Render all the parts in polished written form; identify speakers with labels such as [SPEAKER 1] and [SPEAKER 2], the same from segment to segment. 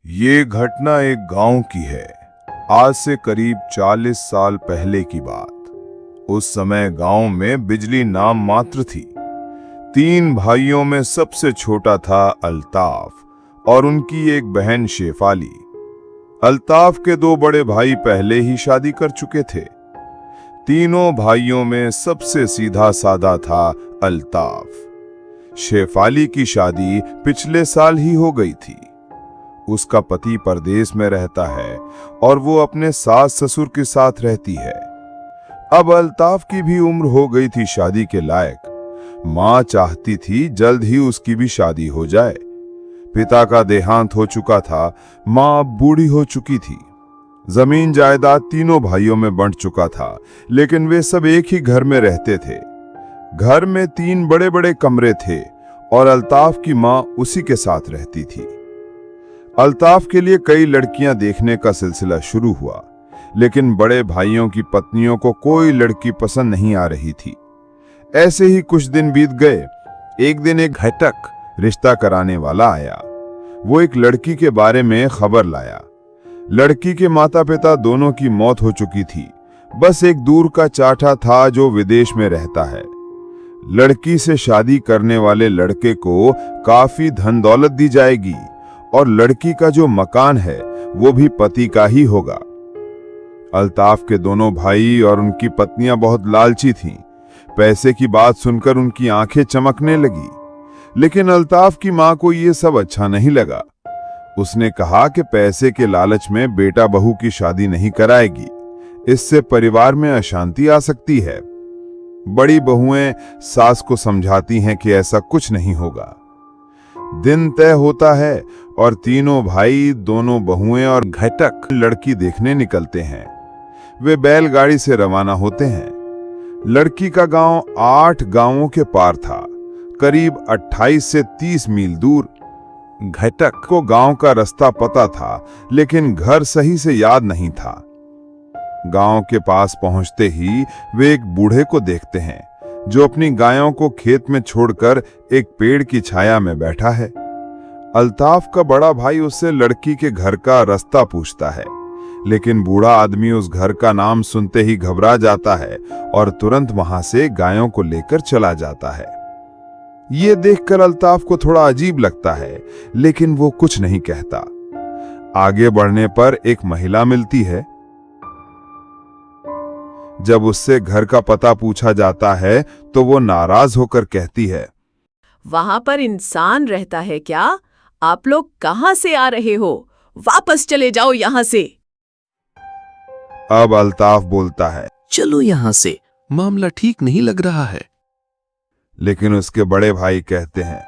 [SPEAKER 1] ये घटना एक गांव की है। आज से करीब 40 साल पहले की बात। उस समय गांव में बिजली नाम मात्र थी। 3 भाइयों में सबसे छोटा था अल्ताफ और उनकी एक बहन शेफाली। अल्ताफ के 2 बड़े भाई पहले ही शादी कर चुके थे। तीनों भाइयों में सबसे सीधा साधा था अल्ताफ। शेफाली की शादी पिछले साल ही हो गई थी। उसका पति परदेश में रहता है और वो अपने सास ससुर के साथ रहती है। अब अल्ताफ की भी उम्र हो गई थी शादी के लायक। मां चाहती थी जल्द ही उसकी भी शादी हो जाए। पिता का देहांत हो चुका था, मां अब बूढ़ी हो चुकी थी। जमीन जायदाद तीनों भाइयों में बंट चुका था, लेकिन वे सब एक ही घर में रहते थे। घर में 3 बड़े बड़े कमरे थे और अल्ताफ की मां उसी के साथ रहती थी। अल्ताफ के लिए कई लड़कियां देखने का सिलसिला शुरू हुआ, लेकिन बड़े भाइयों की पत्नियों को कोई लड़की पसंद नहीं आ रही थी। ऐसे ही कुछ दिन बीत गए। एक दिन एक घटक रिश्ता कराने वाला आया। वो एक लड़की के बारे में खबर लाया। लड़की के माता पिता दोनों की मौत हो चुकी थी। बस एक दूर का चाचा था जो विदेश में रहता है। लड़की से शादी करने वाले लड़के को काफी धन दौलत दी जाएगी और लड़की का जो मकान है वो भी पति का ही होगा। अल्ताफ के दोनों भाई और उनकी पत्नियां बहुत लालची थीं। पैसे की बात सुनकर उनकी आंखें चमकने लगी, लेकिन अल्ताफ की मां को ये सब अच्छा नहीं लगा। उसने कहा कि पैसे के लालच में बेटा बहू की शादी नहीं कराएगी, इससे परिवार में अशांति आ सकती है। बड़ी बहुएं सास को समझाती हैं कि ऐसा कुछ नहीं होगा। दिन तय होता है और तीनों भाई, दोनों बहुएं और घटक लड़की देखने निकलते हैं। वे बैलगाड़ी से रवाना होते हैं। लड़की का गांव 8 गांवों के पार था, करीब 28 से 30 मील दूर। घटक को गांव का रास्ता पता था, लेकिन घर सही से याद नहीं था। गांव के पास पहुंचते ही वे एक बूढ़े को देखते हैं जो अपनी गायों को खेत में छोड़कर एक पेड़ की छाया में बैठा है। अल्ताफ का बड़ा भाई उससे लड़की के घर का रास्ता पूछता है, लेकिन बूढ़ा आदमी उस घर का नाम सुनते ही घबरा जाता है और तुरंत वहां से गायों को लेकर चला जाता है। ये देखकर अल्ताफ को थोड़ा अजीब लगता है, लेकिन वो कुछ नहीं कहता। आगे बढ़ने पर एक महिला मिलती है। जब उससे घर का पता पूछा जाता है तो वो नाराज होकर कहती है,
[SPEAKER 2] वहां पर इंसान रहता है क्या? आप लोग कहां से आ रहे हो? वापस चले जाओ यहां से।
[SPEAKER 1] अब अल्ताफ बोलता है,
[SPEAKER 3] चलो यहां से, मामला ठीक नहीं लग रहा है।
[SPEAKER 1] लेकिन उसके बड़े भाई कहते हैं,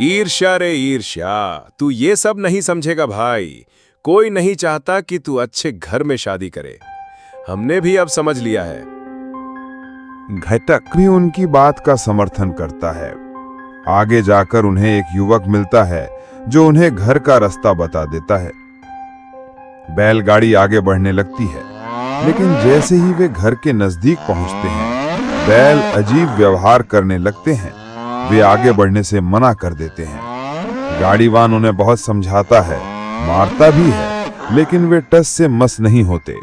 [SPEAKER 4] ईर्ष्या रे ईर्ष्या, तू ये सब नहीं समझेगा भाई। कोई नहीं चाहता कि तू अच्छे घर में शादी करे। हमने भी अब समझ लिया है।
[SPEAKER 1] घटक भी उनकी बात का समर्थन करता है। आगे जाकर उन्हें एक युवक मिलता है जो उन्हें घर का रास्ता बता देता है। बैलगाड़ी आगे बढ़ने लगती है, लेकिन जैसे ही वे घर के नजदीक पहुंचते हैं, बैल अजीब व्यवहार करने लगते हैं। वे आगे बढ़ने से मना कर देते हैं। गाड़ीवान उन्हें बहुत समझाता है, मारता भी है, लेकिन वे टस से मस नहीं होते।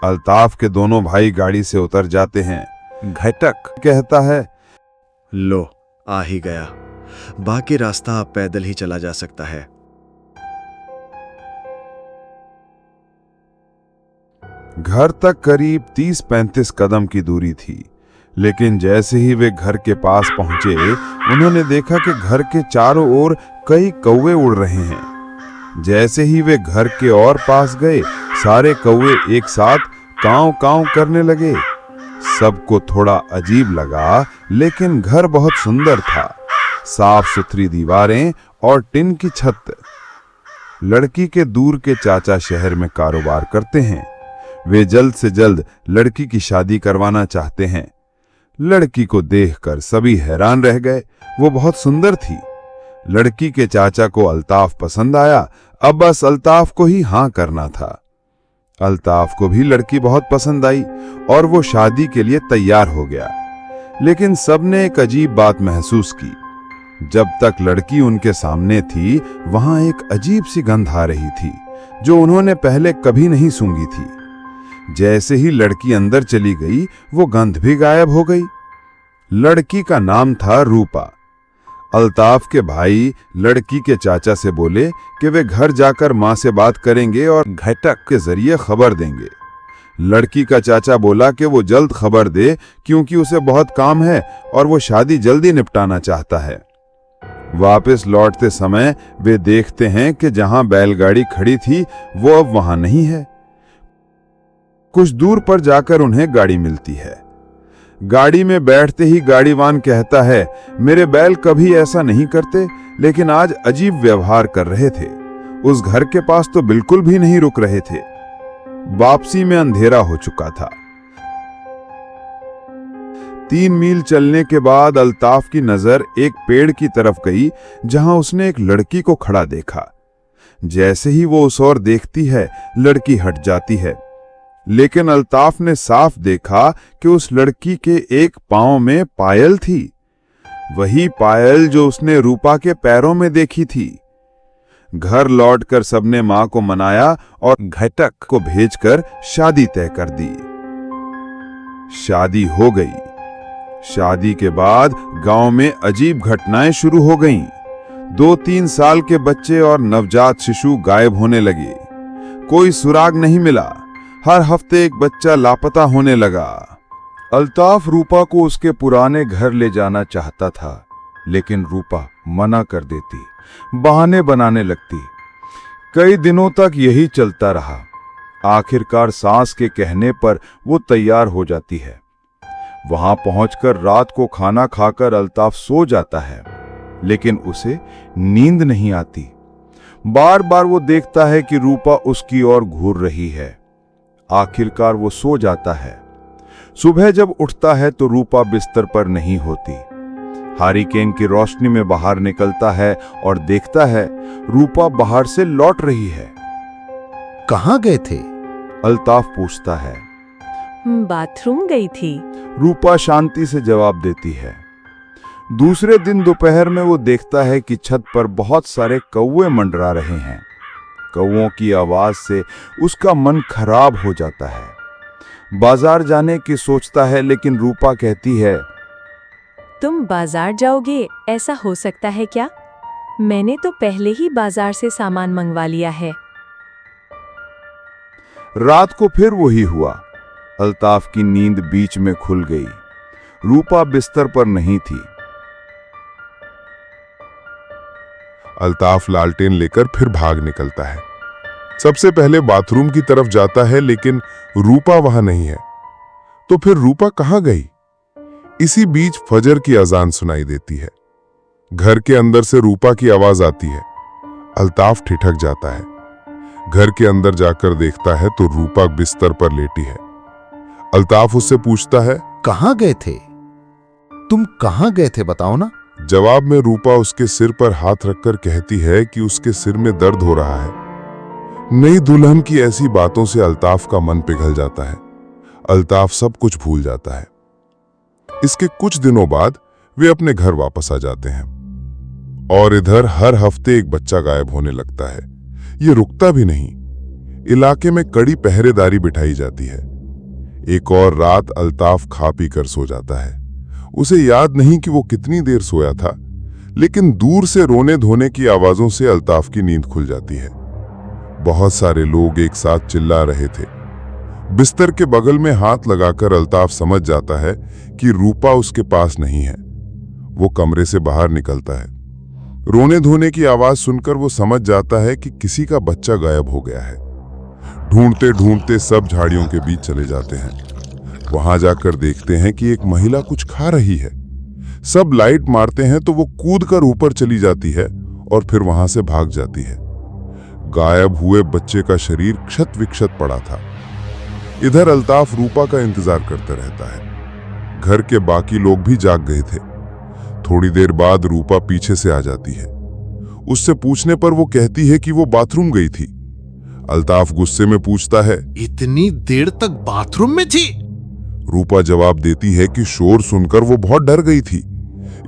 [SPEAKER 1] अल्ताफ के दोनों भाई गाड़ी से उतर जाते हैं। घटक कहता है,
[SPEAKER 5] लो आ ही गया, बाकी रास्ता अब पैदल ही चला जा सकता है।
[SPEAKER 1] घर तक करीब 30-35 कदम की दूरी थी, लेकिन जैसे ही वे घर के पास पहुंचे, उन्होंने देखा कि घर के चारों ओर कई कौवे उड़ रहे हैं। जैसे ही वे घर के और पास गए, सारे कौवे एक साथ कांव कांव करने लगे। सबको थोड़ा अजीब लगा, लेकिन घर बहुत सुंदर था। साफ सुथरी दीवारें और टिन की छत। लड़की के दूर के चाचा शहर में कारोबार करते हैं। वे जल्द से जल्द लड़की की शादी करवाना चाहते हैं। लड़की को देखकर सभी हैरान रह गए। वो बहुत सुंदर थी। लड़की के चाचा को अल्ताफ पसंद आया। अब बस अल्ताफ को ही हां करना था। अल्ताफ को भी लड़की बहुत पसंद आई और वो शादी के लिए तैयार हो गया। लेकिन सबने एक अजीब बात महसूस की। जब तक लड़की उनके सामने थी, वहां एक अजीब सी गंध आ रही थी जो उन्होंने पहले कभी नहीं सूंघी थी। जैसे ही लड़की अंदर चली गई, वो गंध भी गायब हो गई। लड़की का नाम था रूपा। अल्ताफ के भाई लड़की के चाचा से बोले कि वे घर जाकर मां से बात करेंगे और घटक के जरिए खबर देंगे। लड़की का चाचा बोला कि वो जल्द खबर दे क्योंकि उसे बहुत काम है और वो शादी जल्दी निपटाना चाहता है। वापस लौटते समय वे देखते हैं कि जहां बैलगाड़ी खड़ी थी वो अब वहां नहीं है। कुछ दूर पर जाकर उन्हें गाड़ी मिलती है। गाड़ी में बैठते ही गाड़ीवान कहता है, मेरे बैल कभी ऐसा नहीं करते, लेकिन आज अजीब व्यवहार कर रहे थे। उस घर के पास तो बिल्कुल भी नहीं रुक रहे थे। वापसी में अंधेरा हो चुका था। 3 मील चलने के बाद अल्ताफ की नजर एक पेड़ की तरफ गई जहां उसने एक लड़की को खड़ा देखा। जैसे ही वो उस ओर देखती है, लड़की हट जाती है, लेकिन अल्ताफ ने साफ देखा कि उस लड़की के एक पांव में पायल थी, वही पायल जो उसने रूपा के पैरों में देखी थी। घर लौटकर सबने मां को मनाया और घटक को भेजकर शादी तय कर दी। शादी हो गई। शादी के बाद गांव में अजीब घटनाएं शुरू हो गईं। 2-3 साल के बच्चे और नवजात शिशु गायब होने लगे। कोई सुराग नहीं मिला। हर हफ्ते एक बच्चा लापता होने लगा। अल्ताफ रूपा को उसके पुराने घर ले जाना चाहता था, लेकिन रूपा मना कर देती, बहाने बनाने लगती। कई दिनों तक यही चलता रहा। आखिरकार सास के कहने पर वो तैयार हो जाती है। वहां पहुंचकर रात को खाना खाकर अल्ताफ सो जाता है, लेकिन उसे नींद नहीं आती। बार बार वो देखता है कि रूपा उसकी ओर घूर रही है। आखिरकार वो सो जाता है। सुबह जब उठता है तो रूपा बिस्तर पर नहीं होती। हारिकेन की रोशनी में बाहर निकलता है और देखता है रूपा बाहर से लौट रही है।
[SPEAKER 3] कहाँ गए थे?
[SPEAKER 1] अल्ताफ पूछता है।
[SPEAKER 2] बाथरूम गई थी।
[SPEAKER 1] रूपा शांति से जवाब देती है। दूसरे दिन दोपहर में वो देखता है कि छत पर बहुत सारे कौवे मंडरा रहे हैं। कौवों की आवाज से उसका मन खराब हो जाता है। बाजार जाने की सोचता है, लेकिन रूपा कहती है,
[SPEAKER 6] तुम बाजार जाओगे, ऐसा हो सकता है क्या? मैंने तो पहले ही बाजार से सामान मंगवा लिया है।
[SPEAKER 1] रात को फिर वही हुआ। अल्ताफ की नींद बीच में खुल गई। रूपा बिस्तर पर नहीं थी।
[SPEAKER 7] अल्ताफ लालटेन लेकर फिर भाग निकलता है। सबसे पहले बाथरूम की तरफ जाता है, लेकिन रूपा वहां नहीं है। तो फिर रूपा कहां गई? इसी बीच फजर की अजान सुनाई देती है। घर के अंदर से रूपा की आवाज आती है। अल्ताफ ठिठक जाता है। घर के अंदर जाकर देखता है तो रूपा बिस्तर पर लेटी है। अल्ताफ उससे पूछता है,
[SPEAKER 3] कहाँ गए थे? तुम कहाँ गए थे, बताओ ना।
[SPEAKER 7] जवाब में रूपा उसके सिर पर हाथ रखकर कहती है कि उसके सिर में दर्द हो रहा है। नई दुल्हन की ऐसी बातों से अल्ताफ का मन पिघल जाता है। अल्ताफ सब कुछ भूल जाता है। इसके कुछ दिनों बाद वे अपने घर वापस आ जाते हैं और इधर हर हफ्ते एक बच्चा गायब होने लगता है। ये रुकता भी नहीं। इलाके में कड़ी पहरेदारी बिठाई जाती है। एक और रात अल्ताफ खा पी कर सो जाता है। उसे याद नहीं कि वो कितनी देर सोया था, लेकिन दूर से रोने धोने की आवाजों से अल्ताफ की नींद खुल जाती है। बहुत सारे लोग एक साथ चिल्ला रहे थे। बिस्तर के बगल में हाथ लगाकर अल्ताफ समझ जाता है कि रूपा उसके पास नहीं है। वो कमरे से बाहर निकलता है। रोने धोने की आवाज सुनकर वो समझ जाता है कि किसी का बच्चा गायब हो गया है। ढूंढते ढूंढते सब झाड़ियों के बीच चले जाते हैं। वहां जाकर देखते हैं कि एक महिला कुछ खा रही है। सब लाइट मारते हैं तो वो कूदकर ऊपर चली जाती है और फिर वहां से भाग जाती है। गायब हुए बच्चे का शरीर क्षत विक्षत पड़ा था। इधर अल्ताफ रूपा का इंतजार करता रहता है। घर के बाकी लोग भी जाग गए थे। थोड़ी देर बाद रूपा पीछे से आ जाती है। उससे पूछने पर वो कहती है कि वो बाथरूम गई थी। अल्ताफ गुस्से में पूछता है,
[SPEAKER 3] इतनी देर तक बाथरूम में थी?
[SPEAKER 7] रूपा जवाब देती है कि शोर सुनकर वो बहुत डर गई थी,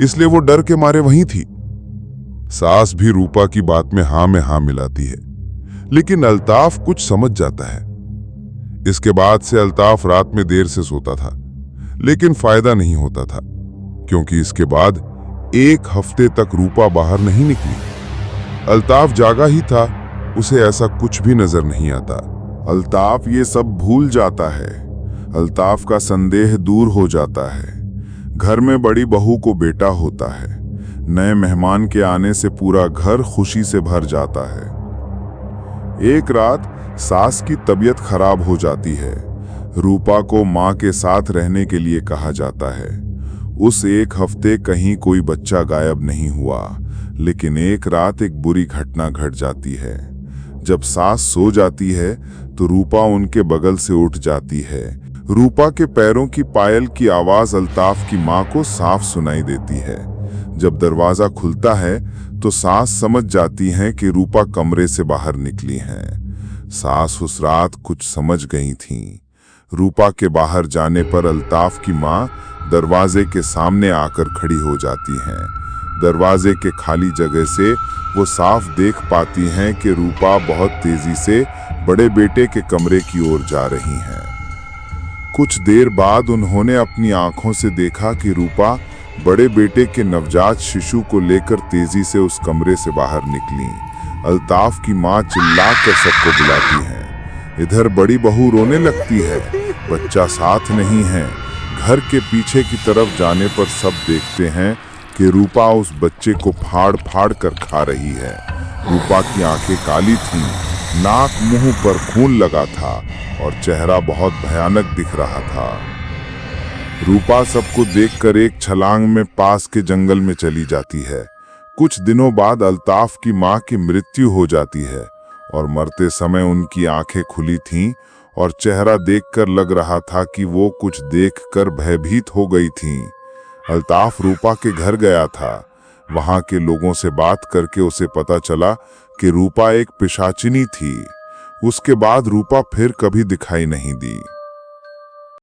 [SPEAKER 7] इसलिए वो डर के मारे वहीं थी। सास भी रूपा की बात में हाँ मिलाती है, लेकिन अल्ताफ कुछ समझ जाता है। इसके बाद से अल्ताफ रात में देर से सोता था, लेकिन फायदा नहीं होता था, क्योंकि इसके बाद 1 हफ्ते तक रूपा बाहर नहीं निकली। अल्ताफ जागा ही था, उसे ऐसा कुछ भी नजर नहीं आता। अल्ताफ ये सब भूल जाता है। अल्ताफ का संदेह दूर हो जाता है। घर में बड़ी बहू को बेटा होता है। नए मेहमान के आने से पूरा घर खुशी से भर जाता है। एक रात सास की तबीयत खराब हो जाती है। रूपा को मां के साथ रहने के लिए कहा जाता है। उस 1 हफ्ते कहीं कोई बच्चा गायब नहीं हुआ, लेकिन एक रात एक बुरी घटना घट जाती है। जब सास सो जाती है तो रूपा उनके बगल से उठ जाती है। रूपा के पैरों की पायल की आवाज अल्ताफ की मां को साफ सुनाई देती है। जब दरवाजा खुलता है तो सास समझ जाती हैं कि रूपा कमरे से बाहर निकली हैं। सास उस रात कुछ समझ गई थीं। रूपा के बाहर जाने पर अल्ताफ की मां दरवाजे के सामने आकर खड़ी हो जाती हैं। दरवाजे के खाली जगह से वो साफ देख पाती हैं कि रूपा बहुत तेजी से बड़े बेटे के कमरे की ओर जा रही हैं। कुछ देर बाद उन्होंने अपनी आंखों से देखा कि रूपा बड़े बेटे के नवजात शिशु को लेकर तेजी से उस कमरे से बाहर निकली। अल्ताफ की मां चिल्लाकर सबको बुलाती है। इधर बड़ी बहू रोने लगती है। बच्चा साथ नहीं है। घर के पीछे की तरफ जाने पर सब देखते हैं कि रूपा उस बच्चे को फाड़ फाड़ कर खा रही है। रूपा की आंखें काली थीं, नाक मुंह पर खून लगा था और चेहरा बहुत भयानक दिख रहा था। रूपा सबको देखकर एक छलांग में पास के जंगल में चली जाती है। कुछ दिनों बाद अल्ताफ की मां की मृत्यु हो जाती है और मरते समय उनकी आंखें खुली थीं और चेहरा देखकर लग रहा था कि वो कुछ देखकर भयभीत हो गई थीं। अल्ताफ रूपा के घर गया था। वहां के लोगों से बात करके उसे पता चला कि रूपा एक पिशाचिनी थी। उसके बाद रूपा फिर कभी दिखाई नहीं दी।